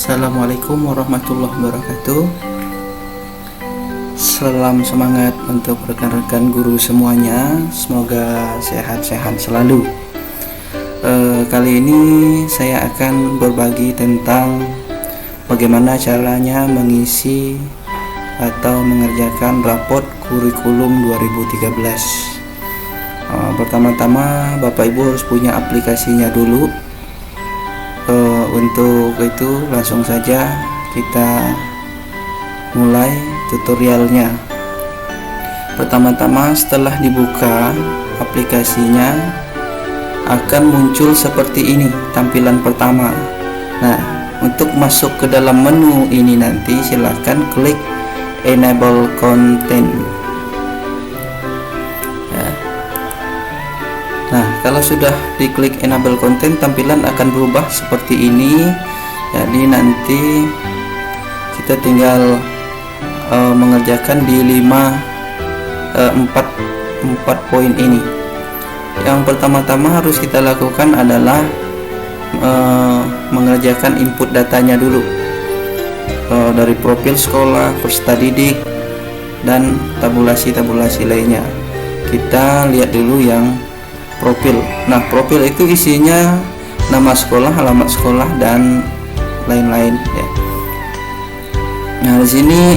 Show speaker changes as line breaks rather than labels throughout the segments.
Assalamualaikum warahmatullahi wabarakatuh. Salam semangat untuk rekan-rekan guru semuanya. Semoga sehat-sehat selalu. Kali ini saya akan berbagi tentang bagaimana caranya mengisi atau mengerjakan raport kurikulum 2013. Pertama-tama Bapak Ibu harus punya aplikasinya dulu. Untuk itu langsung saja kita mulai tutorialnya. Pertama-tama setelah dibuka aplikasinya akan muncul seperti ini tampilan pertama. Nah, untuk masuk ke dalam menu ini nanti silahkan klik enable content. Nah, kalau sudah diklik enable content, tampilan akan berubah seperti ini. Jadi nanti kita tinggal mengerjakan di 4 poin ini. Yang pertama-tama harus kita lakukan adalah mengerjakan input datanya dulu, dari profil sekolah, peserta didik, dan tabulasi lainnya. Kita lihat dulu yang profil. Nah, profil itu isinya nama sekolah, alamat sekolah, dan lain-lain ya. Nah, di sini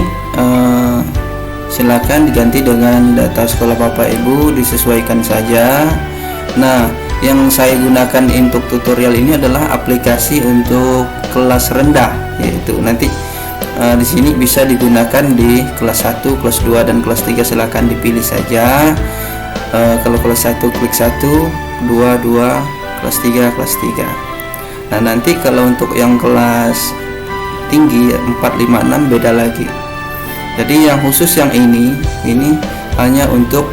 silakan diganti dengan data sekolah Bapak Ibu, disesuaikan saja. Nah, yang saya gunakan untuk tutorial ini adalah aplikasi untuk kelas rendah, yaitu nanti di sini bisa digunakan di kelas 1, kelas 2, dan kelas 3. Silakan dipilih saja. Kalau kelas 1 klik 1, 2, 2, kelas 3, kelas 3. Nah, nanti kalau untuk yang kelas tinggi 4, 5, 6 beda lagi. Jadi yang khusus yang ini hanya untuk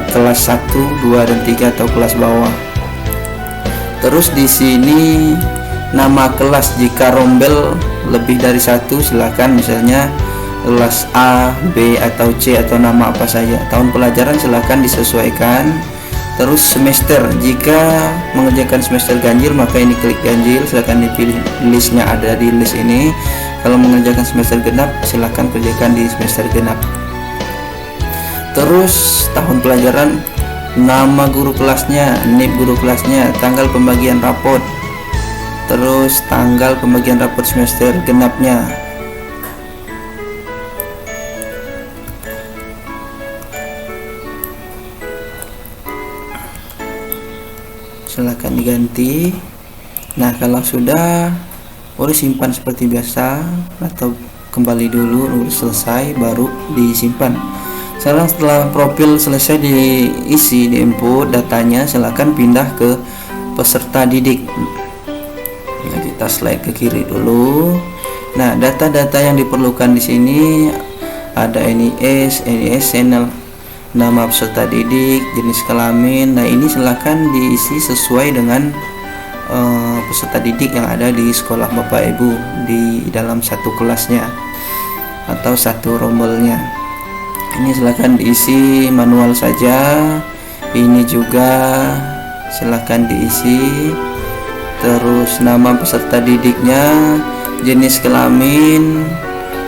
kelas 1, 2, dan 3 atau kelas bawah. Terus di sini nama kelas, jika rombel lebih dari 1 silakan, misalnya kelas A, B, atau C, atau nama apa saja. Tahun pelajaran silakan disesuaikan. Terus semester, jika mengerjakan semester ganjil maka ini klik ganjil, silakan dipilih listnya, ada di list ini. Kalau mengerjakan semester genap silakan kerjakan di semester genap. Terus tahun pelajaran, nama guru kelasnya, NIP guru kelasnya, tanggal pembagian raport, terus tanggal pembagian raport semester genapnya. Silakan diganti. Nah, kalau sudah boleh simpan seperti biasa, atau kembali dulu selesai baru disimpan. Sekarang setelah profil selesai diisi, diinput datanya, silakan pindah ke peserta didik. Nah, kita slide ke kiri dulu. Nah, data-data yang diperlukan di sini ada NIS, nama peserta didik, jenis kelamin. Nah, ini silakan diisi sesuai dengan peserta didik yang ada di sekolah Bapak Ibu di dalam satu kelasnya atau satu rombelnya. Ini silakan diisi manual saja. Ini juga silakan diisi. Terus nama peserta didiknya, jenis kelamin,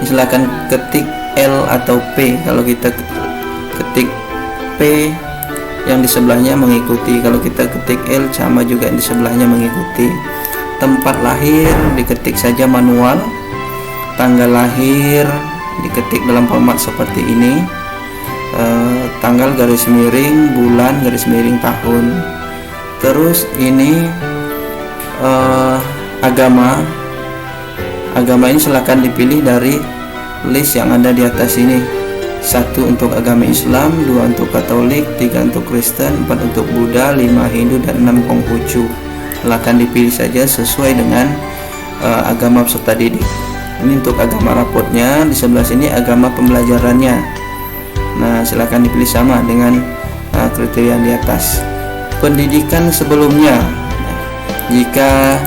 silakan ketik L atau P. Kalau kita ketik P, yang di sebelahnya mengikuti. Kalau kita ketik L, sama juga yang di sebelahnya mengikuti. Tempat lahir diketik saja manual. Tanggal lahir diketik dalam format seperti ini. Tanggal garis miring, bulan garis miring, tahun. Terus ini agama ini silakan dipilih dari list yang ada di atas ini. 1 untuk agama Islam, 2 untuk Katolik, 3 untuk Kristen, 4 untuk Buddha, 5 Hindu, dan 6 Konghucu. Silakan dipilih saja sesuai dengan agama peserta didik. Ini untuk agama rapotnya, di sebelah sini agama pembelajarannya. Nah, silakan dipilih sama dengan kriteria yang di atas. Pendidikan sebelumnya, jika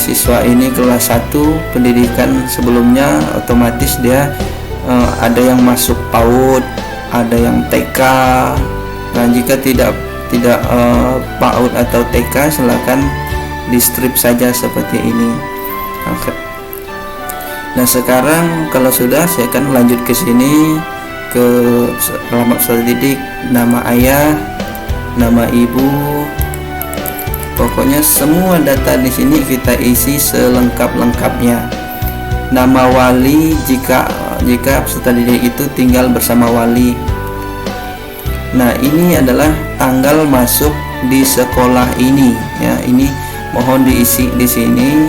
siswa ini kelas 1, pendidikan sebelumnya otomatis dia ada yang masuk PAUD, ada yang TK. Nah, jika tidak PAUD atau TK, silakan di strip saja seperti ini. Oke. Nah sekarang kalau sudah, saya akan lanjut ke sini, ke alamat peserta didik, nama ayah, nama ibu, pokoknya semua data di sini kita isi selengkap-lengkapnya. Nama wali jika peserta didik itu tinggal bersama wali. Nah ini adalah tanggal masuk di sekolah ini ya, ini mohon diisi di sini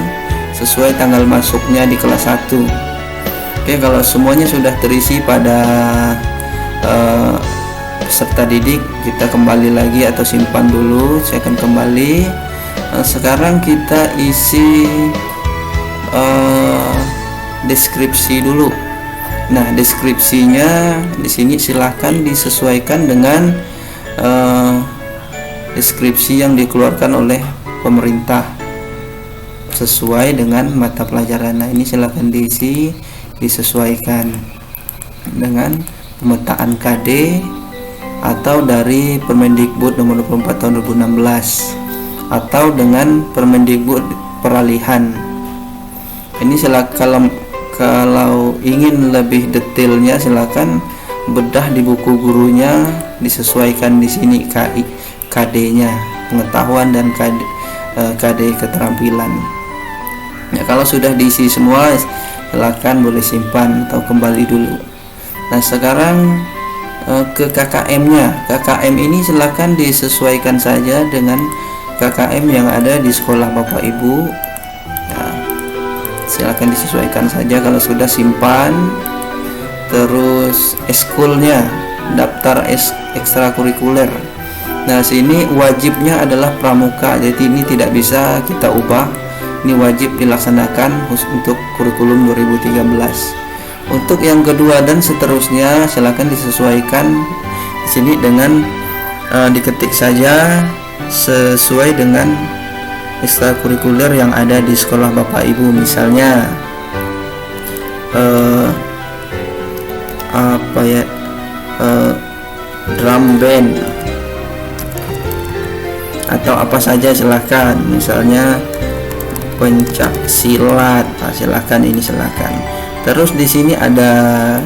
sesuai tanggal masuknya di kelas 1. Oke, kalau semuanya sudah terisi pada peserta didik, kita kembali lagi atau simpan dulu. Saya akan kembali. Sekarang kita isi deskripsi dulu. Nah, deskripsinya di sini silahkan disesuaikan dengan deskripsi yang dikeluarkan oleh pemerintah sesuai dengan mata pelajaran. Nah, ini silahkan diisi, disesuaikan dengan pemetaan KD atau dari Permendikbud nomor 24 tahun 2016 atau dengan Permendikbud peralihan. Ini silakan kalau ingin lebih detailnya silakan bedah di buku gurunya, disesuaikan di sini KD-nya, pengetahuan dan KD keterampilan. Ya, kalau sudah diisi semua silakan boleh simpan atau kembali dulu. Nah sekarang ke KKM-nya. KKM ini silakan disesuaikan saja dengan KKM yang ada di sekolah Bapak Ibu. Nah, silakan disesuaikan saja kalau sudah simpan. Terus eskulnya, daftar ekstrakurikuler. Nah sini wajibnya adalah pramuka, jadi ini tidak bisa kita ubah. Ini wajib dilaksanakan untuk kurikulum 2013. Untuk yang kedua dan seterusnya silakan disesuaikan di sini dengan diketik saja sesuai dengan ekstrakurikuler yang ada di sekolah Bapak Ibu. Misalnya drum band atau apa saja silahkan. Misalnya pencak silat, silahkan ini silahkan. Terus di sini ada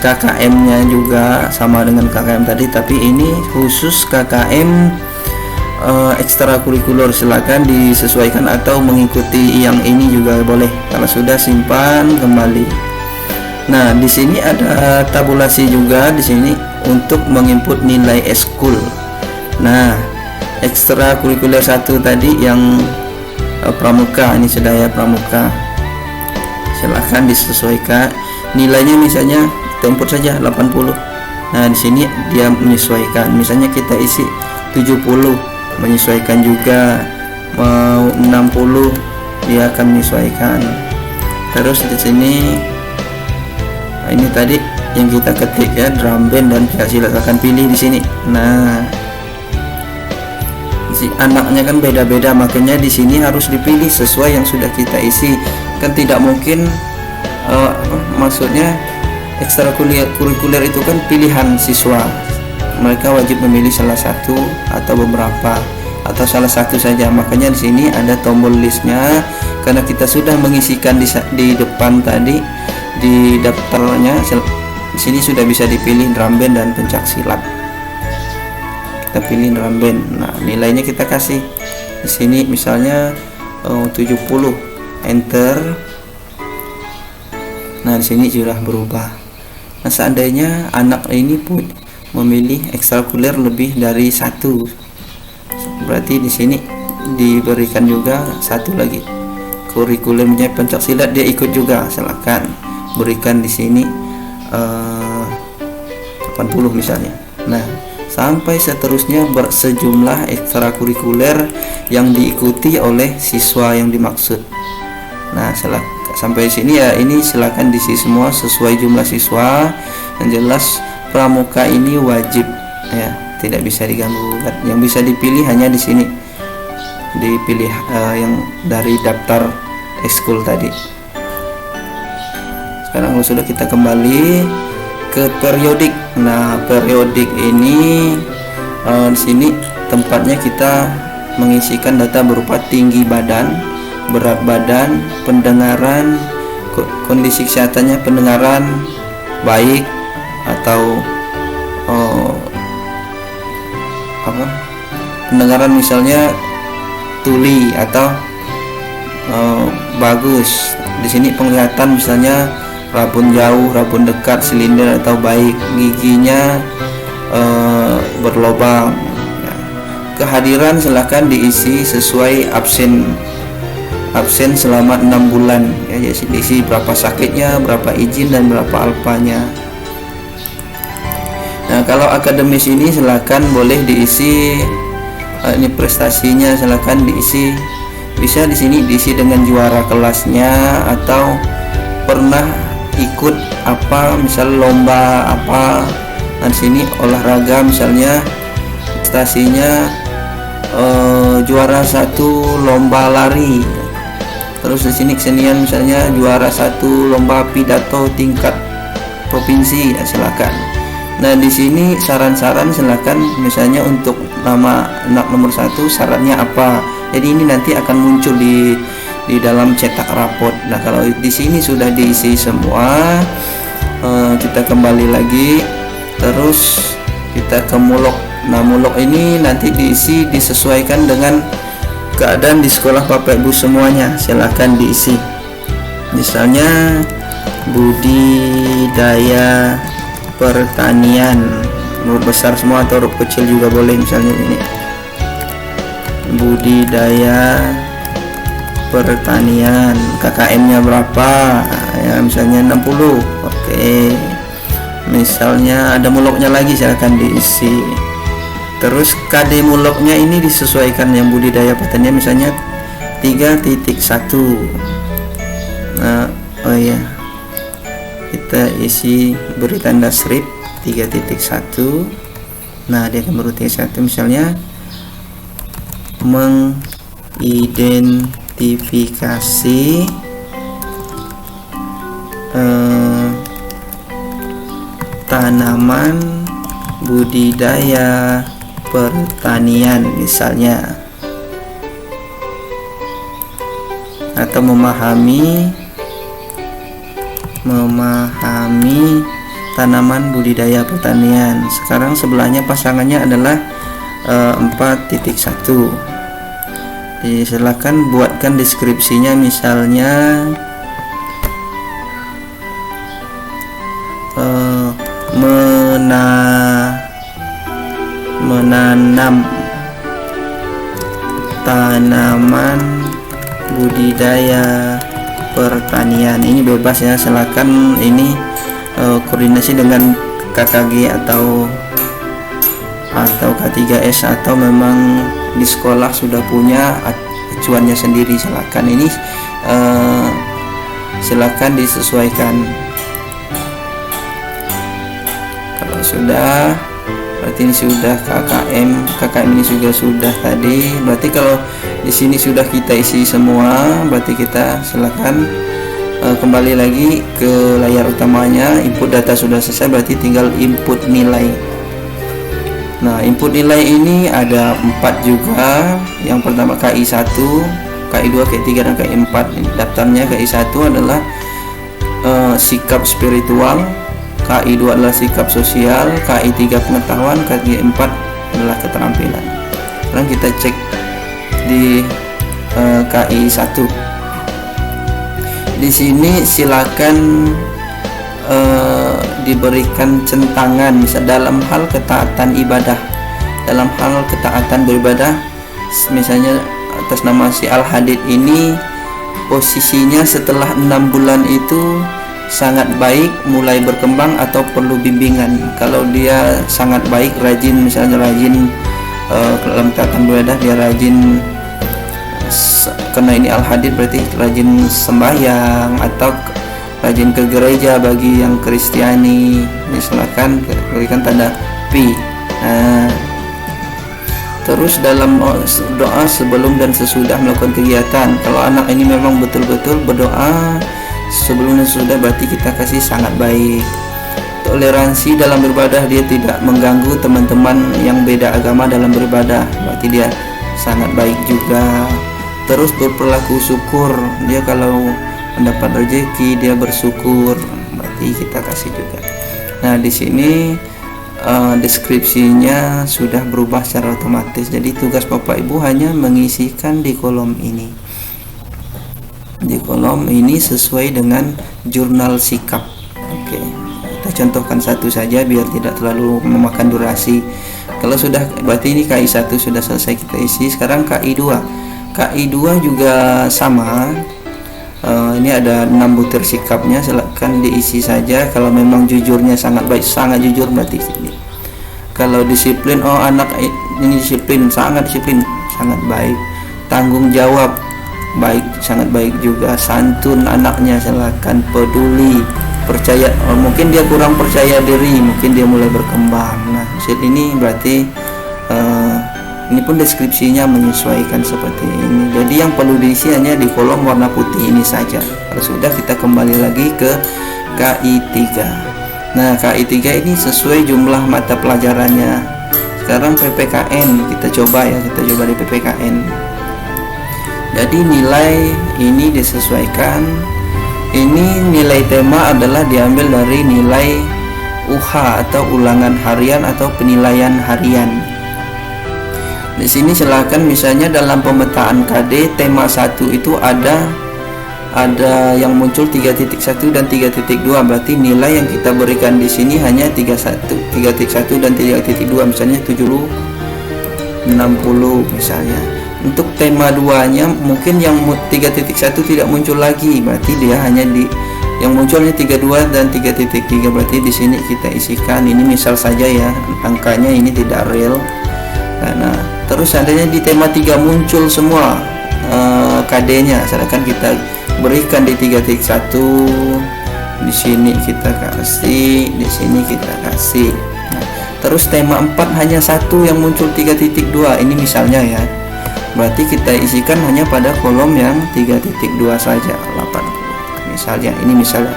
KKM-nya juga sama dengan KKM tadi, tapi ini khusus KKM ekstrakurikuler, silakan disesuaikan atau mengikuti yang ini juga boleh. Kalau sudah simpan kembali. Nah, di sini ada tabulasi juga di sini untuk menginput nilai eskul. Nah, ekstrakurikuler 1 tadi yang pramuka, ini sudah ya pramuka. Silahkan disesuaikan nilainya, misalnya tempur saja 80. Nah, di sini dia menyesuaikan. Misalnya kita isi 70, menyesuaikan juga. Mau 60 dia akan menyesuaikan. Terus di sini ini tadi yang kita ketik ya, drum band dan silakan pilih di sini. Nah, si anaknya kan beda-beda, makanya di sini harus dipilih sesuai yang sudah kita isi. Kan tidak mungkin maksudnya ekstrakurikuler itu kan pilihan siswa, mereka wajib memilih salah satu atau beberapa atau salah satu saja. Makanya di sini ada tombol listnya, karena kita sudah mengisikan di depan tadi di daftarnya. Di sini sudah bisa dipilih drum band dan pencak silat. Kita pilih drum band. Nah, nilainya kita kasih di sini misalnya 70, enter. Nah, di sini sudah berubah. Nah, seandainya anak ini pun memilih ekstrakurikuler lebih dari 1, berarti di sini diberikan juga 1 lagi kurikulumnya pencak silat, dia ikut juga, silakan berikan di sini 80 misalnya. Nah, sampai seterusnya sejumlah ekstrakurikuler yang diikuti oleh siswa yang dimaksud. Nah, sampai sini ya, ini silakan diisi semua sesuai jumlah siswa. Yang jelas pramuka ini wajib ya, tidak bisa diganggu. Yang bisa dipilih hanya di sini, dipilih yang dari daftar ekskul tadi. Sekarang kalau sudah, kita kembali ke periodik. Nah, periodik ini di sini tempatnya kita mengisikan data berupa tinggi badan, berat badan, pendengaran, kondisi kesehatannya, pendengaran baik atau pendengaran misalnya tuli atau bagus. Di sini penglihatan misalnya rabun jauh, rabun dekat, silinder atau baik, giginya berlobang. Kehadiran silahkan diisi sesuai absen selama 6 bulan ya, jadi diisi berapa sakitnya, berapa izin, dan berapa alpanya. Nah, kalau akademis ini silahkan boleh diisi ini prestasinya, silahkan diisi, bisa di sini diisi dengan juara kelasnya atau pernah ikut apa, misal lomba apa. Nah, di sini olahraga misalnya prestasinya juara 1 lomba lari. Terus di sini kesenian misalnya juara 1 lomba pidato tingkat provinsi ya, silakan. Nah, di sini saran-saran silakan, misalnya untuk nama anak nomor 1 sarannya apa. Jadi ini nanti akan muncul di dalam cetak rapot. Nah, kalau di sini sudah diisi semua, kita kembali lagi, terus kita ke mulok. Nah, mulok ini nanti disesuaikan dengan keadaan di sekolah Bapak Ibu semuanya, silahkan diisi. Misalnya budidaya pertanian, huruf besar semua atau huruf kecil juga boleh. Misalnya ini budidaya pertanian, KKM-nya berapa ya, misalnya 60. Oke, misalnya ada muloknya lagi, silahkan diisi. Terus KD muloknya ini disesuaikan, yang budidaya pertanian misalnya 3.1. Nah, oh ya, kita isi beri tanda strip 3.1. Nah, dia akan berarti 1 misalnya mengidentifikasi tanaman budidaya pertanian misalnya, atau memahami tanaman budidaya pertanian. Sekarang sebelahnya pasangannya adalah 4.1. Jadi silakan buatkan deskripsinya, misalnya menanam tanaman budidaya pertanian. Ini bebas ya, silakan ini koordinasi dengan KKG atau K3S, atau memang di sekolah sudah punya acuannya sendiri, silakan. Ini silakan disesuaikan. Kalau sudah, berarti ini sudah KKM ini juga sudah tadi. Berarti kalau di sini sudah kita isi semua, berarti kita silakan kembali lagi ke layar utamanya. Input data sudah selesai, berarti tinggal input nilai. Nah, input nilai ini ada 4 juga. Yang pertama KI1, KI2, KI3, dan KI4. Daftarnya KI1 adalah sikap spiritual, KI2 adalah sikap sosial, KI3 pengetahuan, KI4 adalah keterampilan. Sekarang kita cek di KI1. Di sini silakan diberikan centangan, misal dalam hal ketaatan ibadah, dalam hal ketaatan beribadah, misalnya atas nama si Al-Hadid ini posisinya setelah 6 bulan itu sangat baik, mulai berkembang atau perlu bimbingan. Kalau dia sangat baik, rajin, misalnya rajin dalam ketaatan beribadah, dia rajin, karena ini Al-Hadid berarti rajin sembahyang atau rajin ke gereja bagi yang Kristiani, silakan berikan tanda P. Nah, terus dalam doa sebelum dan sesudah melakukan kegiatan, kalau anak ini memang betul-betul berdoa sebelum dan sesudah, berarti kita kasih sangat baik. Toleransi dalam beribadah, dia tidak mengganggu teman-teman yang beda agama dalam beribadah, berarti dia sangat baik juga. Terus berperilaku syukur, dia kalau mendapat rezeki dia bersyukur, berarti kita kasih juga. Nah di sini deskripsinya sudah berubah secara otomatis, jadi tugas Bapak Ibu hanya mengisikan di kolom ini. Di kolom ini sesuai dengan jurnal sikap. Oke, kita contohkan satu saja biar tidak terlalu memakan durasi. Kalau sudah, berarti ini KI 1 sudah selesai kita isi. Sekarang KI 2. KI 2 juga sama. Ini ada 6 butir sikapnya, silakan diisi saja. Kalau memang jujurnya sangat baik, sangat jujur, berarti sini. Kalau disiplin, oh anak ini disiplin, sangat baik. Tanggung jawab, baik, sangat baik juga. Santun anaknya, silakan. Peduli, percaya, mungkin dia kurang percaya diri, mungkin dia mulai berkembang. Nah ini berarti ini pun deskripsinya menyesuaikan seperti ini. Jadi yang perlu diisi hanya di kolom warna putih ini saja. Kalau sudah, kita kembali lagi ke KI 3. Nah KI 3 ini sesuai jumlah mata pelajarannya. Sekarang PPKN, kita coba di PPKN. Jadi nilai ini disesuaikan. Ini nilai tema adalah diambil dari nilai UH atau ulangan harian atau penilaian harian. Di sini silakan, misalnya dalam pemetaan KD tema 1 itu ada yang muncul 3.1 dan 3.2, berarti nilai yang kita berikan di sini hanya 3.1 dan 3.2, misalnya 70 60 misalnya. Untuk tema 2-nya mungkin yang 3.1 tidak muncul lagi, berarti dia hanya yang munculnya 32 dan 3.3, berarti di sini kita isikan ini misal saja ya, angkanya ini tidak real. Nah, terus seandainya di tema 3 muncul semua KD-nya, silakan kita berikan di 3.1, di sini kita kasih, di sini kita kasih. Nah, terus tema 4 hanya satu yang muncul 3.2, ini misalnya ya, berarti kita isikan hanya pada kolom yang 3.2 saja, 80 misalnya, ini misalnya.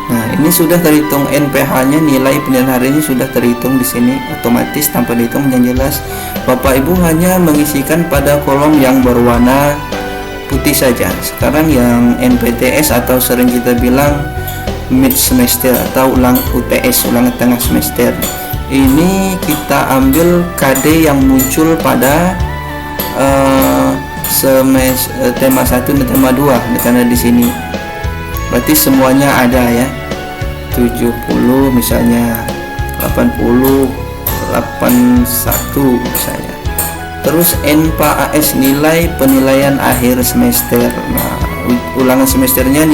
Nah ini sudah terhitung NPH-nya, nilai penilaian hari ini sudah terhitung di sini otomatis tanpa dihitung, yang jelas Bapak Ibu hanya mengisikan pada kolom yang berwarna putih saja. Sekarang yang NPTS atau sering kita bilang mid semester atau UTS, ulangan tengah semester, ini kita ambil KD yang muncul pada tema 1 dan tema 2, karena di sini berarti semuanya ada ya, 70 misalnya, 80, 81 misalnya. Terus NPAS, nilai penilaian akhir semester. Nah ulangan semesternya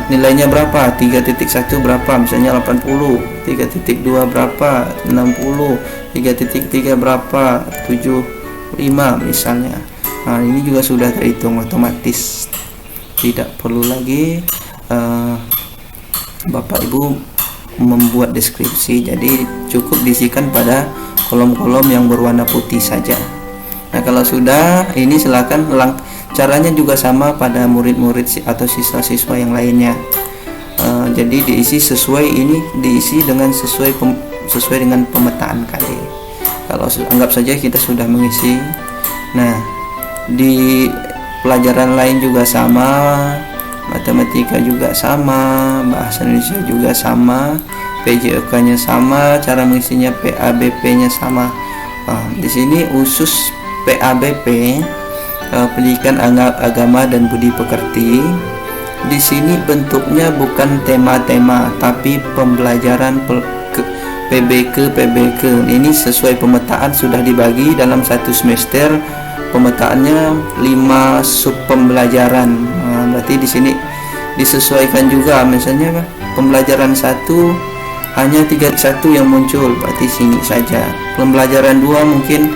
nilainya berapa, 3.1 berapa, misalnya 80, 3.2 berapa, 60, 3.3 berapa, 75 misalnya. Nah ini juga sudah terhitung otomatis, tidak perlu lagi Bapak Ibu membuat deskripsi, jadi cukup diisikan pada kolom-kolom yang berwarna putih saja. Nah kalau sudah, ini silakan caranya juga sama pada murid-murid atau siswa-siswa yang lainnya. Jadi diisi sesuai, ini diisi dengan sesuai dengan pemetaan KD. Kalau anggap saja kita sudah mengisi. Nah di pelajaran lain juga sama, matematika juga sama, bahasa Indonesia juga sama, PJOK-nya sama, cara mengisinya PABP-nya sama. Di sini khusus PABP, pendidikan agama dan budi pekerti. Di sini bentuknya bukan tema-tema, tapi pembelajaran PBK. Ini sesuai pemetaan, sudah dibagi dalam satu semester. Pemetaannya 5 sub pembelajaran. Nah, berarti di sini disesuaikan juga, misalnya pembelajaran 1 hanya 3.1 yang muncul, berarti sini saja. Pembelajaran 2 mungkin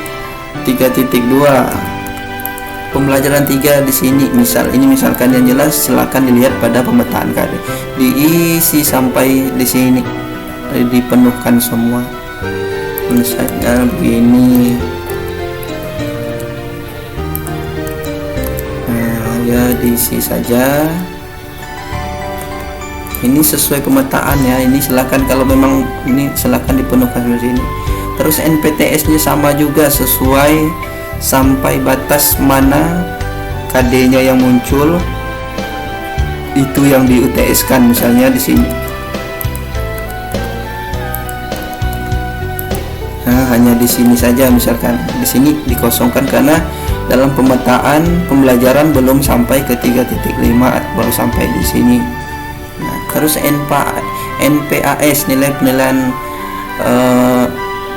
3.2, pembelajaran 3 di sini misal, ini misalkan yang jelas, silakan dilihat pada pemetaan KD, diisi sampai di sini, dipenuhkan semua. Misalnya begini, ya diisi saja. Ini sesuai pemetaan ya, ini silakan, kalau memang ini silakan dipenuhkan di sini. Terus NPTS nya sama juga, sesuai sampai batas mana KD-nya yang muncul, itu yang di UTS-kan. Misalnya di sini. Nah, hanya di sini saja, misalkan di sini dikosongkan karena dalam pemetaan pembelajaran belum sampai ke 3.5, baru sampai di sini. Nah, terus NPAS, nilai penilaian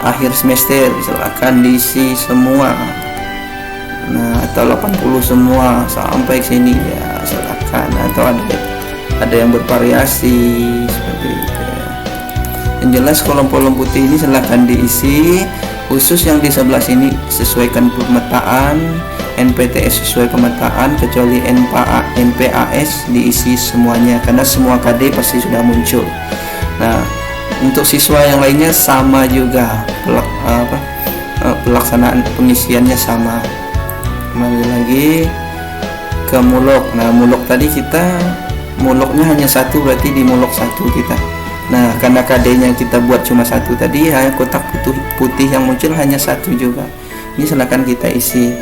akhir semester, silakan diisi semua. Nah, atau 80 semua sampai sini ya silakan, atau ada yang bervariasi seperti itu. Yang jelas kolom-kolom putih ini silakan diisi, khusus yang di sebelah sini sesuaikan pemetaan, NPTS sesuai pemetaan, kecuali NPAS diisi semuanya karena semua KD pasti sudah muncul. Nah, untuk siswa yang lainnya sama juga, pelaksanaan pengisiannya sama. Kembali lagi ke mulok. Nah, mulok tadi kita muloknya hanya satu, berarti di mulok satu kita. Nah, karena KD-nya kita buat cuma satu tadi, hanya kotak putih yang muncul hanya satu juga. Ini silakan kita isi.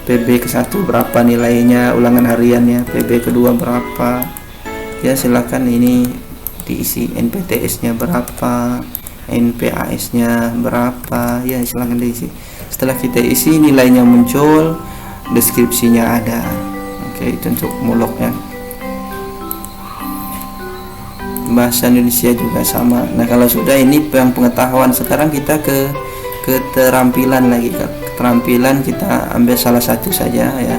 PB ke-1 berapa nilainya, ulangan hariannya, PB kedua berapa. Ya, silakan ini diisi. NPTS-nya berapa, NPAS-nya berapa, ya silakan diisi. Setelah kita isi, nilainya muncul, deskripsinya ada. Oke, itu untuk muloknya. Bahasa Indonesia juga sama. Nah, kalau sudah ini yang pengetahuan, sekarang kita ke keterampilan lagi. Keterampilan kita ambil salah satu saja ya.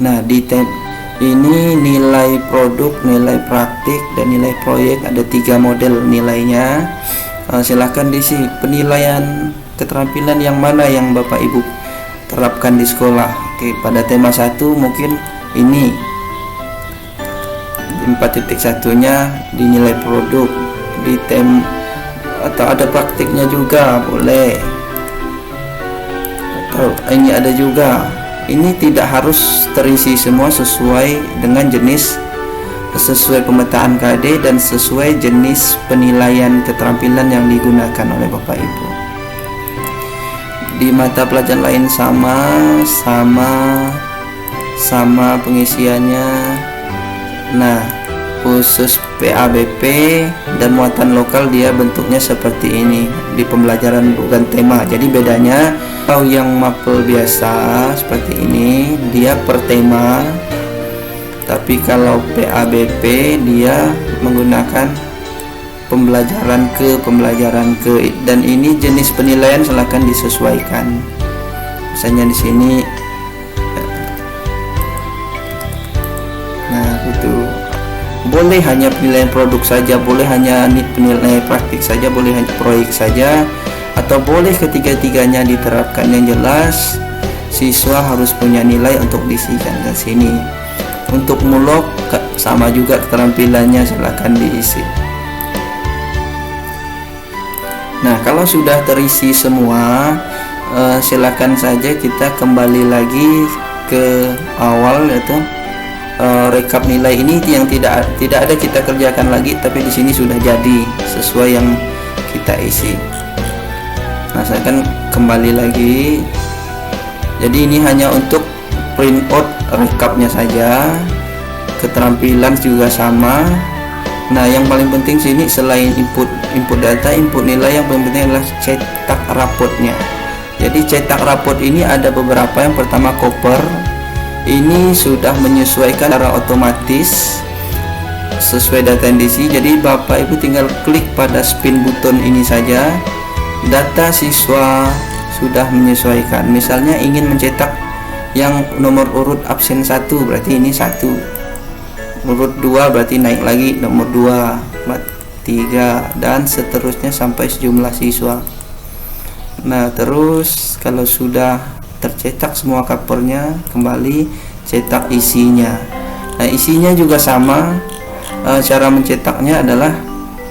Nah, di tab ini nilai produk, nilai praktik, dan nilai proyek, ada 3 model nilainya. Silahkan diisi penilaian keterampilan yang mana yang Bapak Ibu terapkan di sekolah. Oke, pada tema 1 mungkin ini 4.1-nya di nilai produk, di atau ada praktiknya juga boleh, atau ini ada juga. Ini tidak harus terisi semua, sesuai dengan jenis, sesuai pemetaan KD dan sesuai jenis penilaian keterampilan yang digunakan oleh Bapak Ibu. Di mata pelajaran lain sama pengisiannya. Nah, khusus PABP dan muatan lokal dia bentuknya seperti ini di pembelajaran bukan tema. Jadi bedanya, kalau yang mapel biasa seperti ini dia per tema, tapi kalau PABP dia menggunakan pembelajaran ke, dan ini jenis penilaian silakan disesuaikan. Misalnya di sini, nah itu boleh hanya penilaian produk saja, boleh hanya penilaian praktik saja, boleh hanya proyek saja, atau boleh ketiga-tiganya diterapkan. Yang jelas siswa harus punya nilai untuk diisikan ke sini. Untuk mulok sama juga keterampilannya, silakan diisi. Nah, kalau sudah terisi semua, silakan saja kita kembali lagi ke awal, yaitu rekap nilai ini yang tidak ada kita kerjakan lagi, tapi di sini sudah jadi sesuai yang kita isi. Nah, saya akan kembali lagi. Jadi ini hanya untuk print out rekapnya saja. Keterampilan juga sama. Nah, yang paling penting sini selain input data, input nilai, yang paling penting adalah cetak rapotnya. Jadi cetak rapot ini ada beberapa. Yang pertama koper. Ini sudah menyesuaikan secara otomatis sesuai data yang diisi. Jadi Bapak Ibu tinggal klik pada spin button ini saja, data siswa sudah menyesuaikan. Misalnya ingin mencetak yang nomor urut absen 1, berarti ini 1, urut 2 berarti naik lagi nomor 2, 3, dan seterusnya sampai sejumlah siswa. Nah, terus kalau sudah tercetak semua covernya, kembali cetak isinya. Nah, isinya juga sama. Cara mencetaknya adalah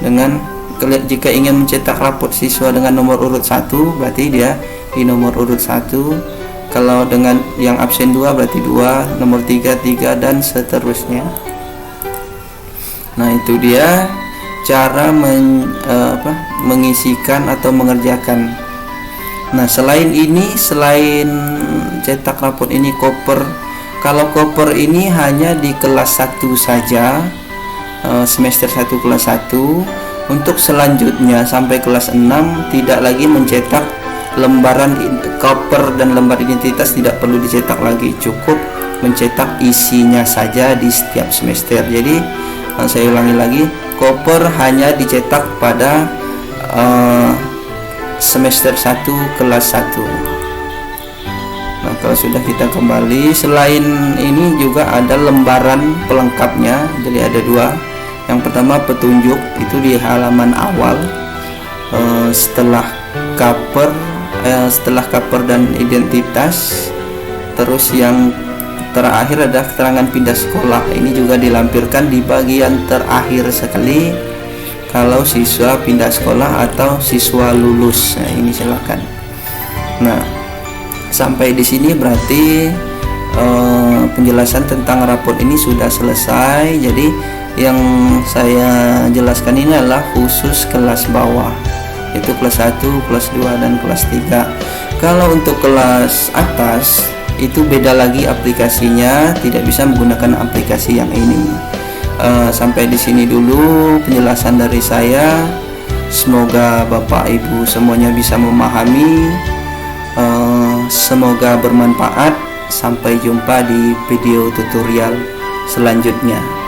dengan, jika ingin mencetak rapot siswa dengan nomor urut 1, berarti dia di nomor urut 1. Kalau dengan yang absen 2 berarti 2, nomor 3 3, dan seterusnya. Nah, itu dia cara mengisikan atau mengerjakan. Nah, selain ini, selain cetak rapot ini koper. Kalau koper ini hanya di kelas 1 saja, semester 1 kelas 1. Untuk selanjutnya sampai kelas 6 tidak lagi mencetak lembaran koper, dan lembar identitas tidak perlu dicetak lagi, cukup mencetak isinya saja di setiap semester. Jadi saya ulangi lagi, koper hanya dicetak pada semester 1 kelas 1. Nah, kalau sudah kita kembali, selain ini juga ada lembaran pelengkapnya, jadi ada 2. Yang pertama petunjuk, itu di halaman awal, setelah cover dan identitas. Terus yang terakhir ada keterangan pindah sekolah, ini juga dilampirkan di bagian terakhir sekali kalau siswa pindah sekolah atau siswa lulus. Nah, ini silakan. Nah, sampai di sini berarti penjelasan tentang rapot ini sudah selesai. Jadi yang saya jelaskan ini adalah khusus kelas bawah, yaitu kelas 1, kelas 2, dan kelas 3. Kalau untuk kelas atas itu beda lagi aplikasinya, tidak bisa menggunakan aplikasi yang ini. Sampai di sini dulu penjelasan dari saya. Semoga Bapak Ibu semuanya bisa memahami. Semoga bermanfaat. Sampai jumpa di video tutorial selanjutnya.